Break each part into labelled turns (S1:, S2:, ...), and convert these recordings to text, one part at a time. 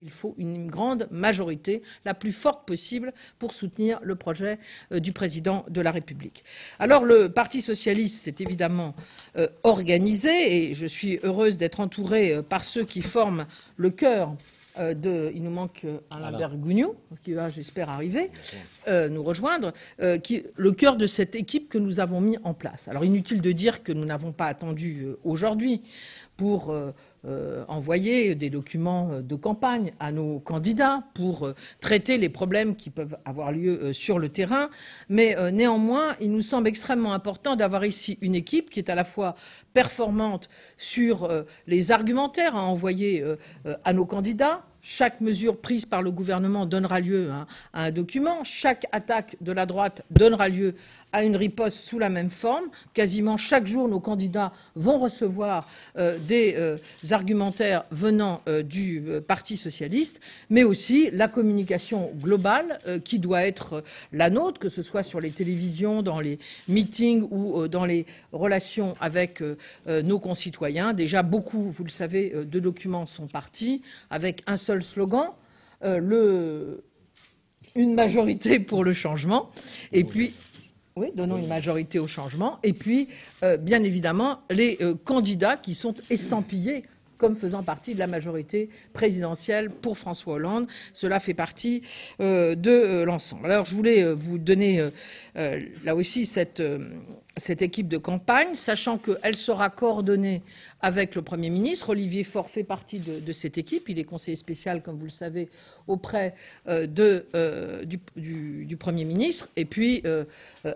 S1: Il faut une grande majorité, la plus forte possible, pour soutenir le projet du président de la République. Alors le Parti socialiste s'est évidemment organisé et je suis heureuse d'être entourée par ceux qui forment le cœur il nous manque Alain Bergugno, qui va, j'espère, arriver, nous rejoindre, le cœur de cette équipe que nous avons mis en place. Alors inutile de dire que nous n'avons pas attendu aujourd'hui pour envoyer des documents de campagne à nos candidats pour traiter les problèmes qui peuvent avoir lieu sur le terrain. Mais néanmoins, il nous semble extrêmement important d'avoir ici une équipe qui est à la fois performante sur les argumentaires à envoyer à nos candidats. Chaque mesure prise par le gouvernement donnera lieu à un document. Chaque attaque de la droite donnera lieu à une riposte sous la même forme. Quasiment chaque jour, nos candidats vont recevoir des argumentaires venant du Parti socialiste, mais aussi la communication globale qui doit être la nôtre, que ce soit sur les télévisions, dans les meetings ou dans les relations avec nos concitoyens. Déjà, beaucoup, vous le savez, de documents sont partis avec un seul slogan, une majorité pour le changement. Et puis, oui, donnons une majorité au changement. Et puis, bien évidemment, les candidats qui sont estampillés comme faisant partie de la majorité présidentielle pour François Hollande. Cela fait partie de l'ensemble. Alors, je voulais vous donner, là aussi, cette équipe de campagne, sachant qu'elle sera coordonnée avec le Premier ministre. Olivier Faure fait partie de cette équipe. Il est conseiller spécial, comme vous le savez, auprès du Premier ministre. Et puis,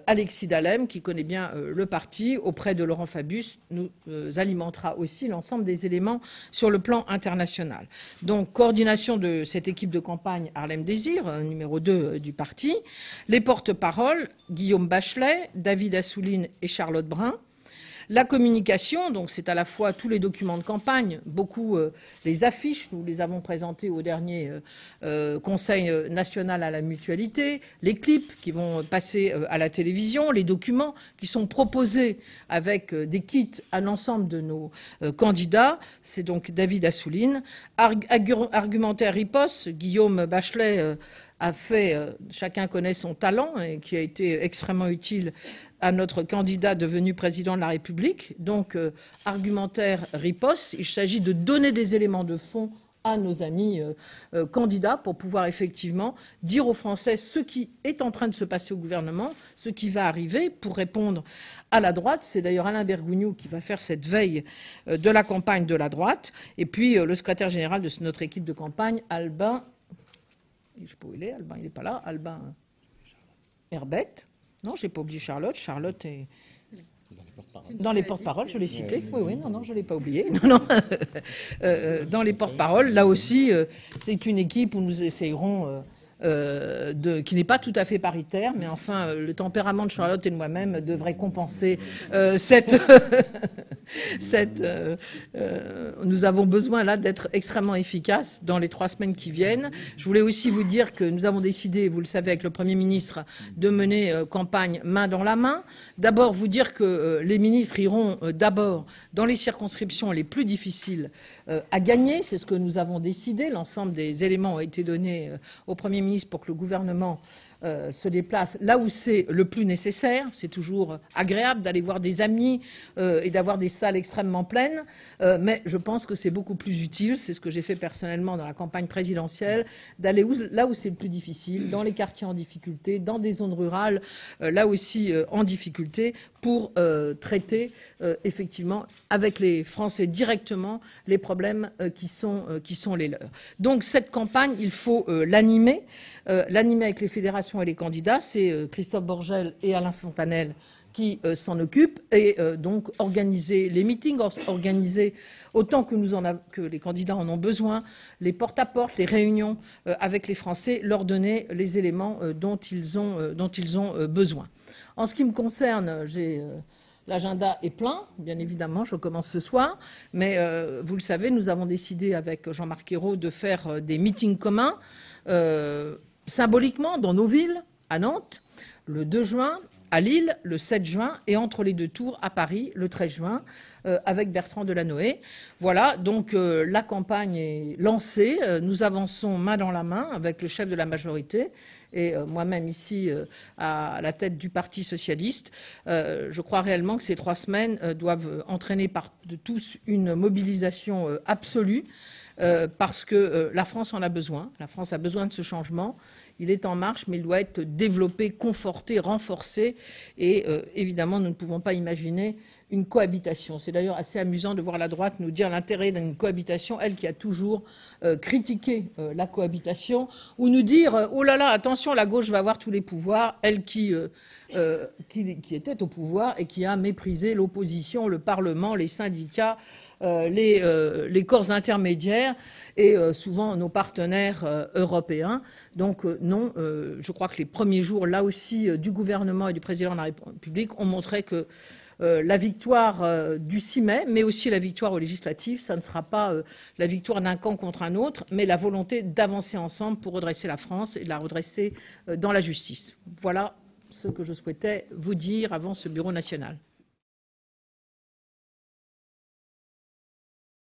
S1: Alexis Dallem, qui connaît bien le parti, auprès de Laurent Fabius, nous alimentera aussi l'ensemble des éléments sur le plan international. Donc, coordination de cette équipe de campagne Harlem Désir, numéro 2 du parti. Les porte-paroles, Guillaume Bachelet, David Assouline et Charlotte Brun. La communication, donc c'est à la fois tous les documents de campagne, beaucoup les affiches, nous les avons présentées au dernier Conseil national à la mutualité, les clips qui vont passer à la télévision, les documents qui sont proposés avec des kits à l'ensemble de nos candidats, c'est donc David Assouline. Argumentaire riposte, Guillaume Bachelet a fait, chacun connaît son talent, et qui a été extrêmement utile à notre candidat devenu président de la République. Donc, argumentaire riposte, il s'agit de donner des éléments de fond à nos amis candidats pour pouvoir effectivement dire aux Français ce qui est en train de se passer au gouvernement, ce qui va arriver pour répondre à la droite. C'est d'ailleurs Alain Bergugno qui va faire cette veille de la campagne de la droite. Et puis, le secrétaire général de notre équipe de campagne, Albin, je ne sais pas où il est, Albin, il n'est pas là, Albin Herbette. Non, je n'ai pas oublié Charlotte. Charlotte est dans les porte-paroles, je l'ai cité. Oui, non, je ne l'ai pas oublié. Non. Dans les porte-paroles, là aussi, c'est une équipe où nous essayerons qui n'est pas tout à fait paritaire, mais enfin, le tempérament de Charlotte et de moi-même devrait compenser nous avons besoin là d'être extrêmement efficaces dans les 3 semaines qui viennent. Je voulais aussi vous dire que nous avons décidé, vous le savez, avec le Premier ministre, de mener campagne main dans la main. D'abord, vous dire que les ministres iront d'abord dans les circonscriptions les plus difficiles à gagner. C'est ce que nous avons décidé. L'ensemble des éléments ont été donnés au Premier ministre pour que le gouvernement se déplace là où c'est le plus nécessaire. C'est toujours agréable d'aller voir des amis et d'avoir des salles extrêmement pleines, mais je pense que c'est beaucoup plus utile, c'est ce que j'ai fait personnellement dans la campagne présidentielle, d'aller là où c'est le plus difficile, dans les quartiers en difficulté, dans des zones rurales, là aussi en difficulté, pour traiter effectivement avec les Français directement les problèmes qui sont les leurs. Donc cette campagne, il faut l'animer avec les fédérations et les candidats. C'est Christophe Borgel et Alain Fontanel qui s'en occupent, et donc organiser les meetings, organiser autant que les candidats en ont besoin, les porte-à-porte, les réunions avec les Français, leur donner les éléments dont ils ont besoin. En ce qui me concerne, l'agenda est plein, bien évidemment, je commence ce soir, mais vous le savez, nous avons décidé avec Jean-Marc Ayrault de faire des meetings communs, symboliquement dans nos villes, à Nantes, le 2 juin, à Lille, le 7 juin, et entre les 2 tours, à Paris, le 13 juin, avec Bertrand Delanoë. Voilà, donc la campagne est lancée. Nous avançons main dans la main avec le chef de la majorité et moi-même ici à la tête du Parti socialiste. Je crois réellement que ces 3 semaines doivent entraîner de tous une mobilisation absolue parce que la France en a besoin. La France a besoin de ce changement. Il est en marche, mais il doit être développé, conforté, renforcé. Et évidemment, nous ne pouvons pas imaginer une cohabitation. C'est d'ailleurs assez amusant de voir la droite nous dire l'intérêt d'une cohabitation, elle qui a toujours critiqué la cohabitation, ou nous dire « Oh là là, attention, la gauche va avoir tous les pouvoirs », elle qui était au pouvoir et qui a méprisé l'opposition, le Parlement, les syndicats, les corps intermédiaires et souvent nos partenaires européens. Donc non, je crois que les premiers jours, là aussi, du gouvernement et du président de la République ont montré que la victoire du 6 mai, mais aussi la victoire aux législatives, ça ne sera pas la victoire d'un camp contre un autre, mais la volonté d'avancer ensemble pour redresser la France et de la redresser dans la justice. Voilà ce que je souhaitais vous dire avant ce bureau national.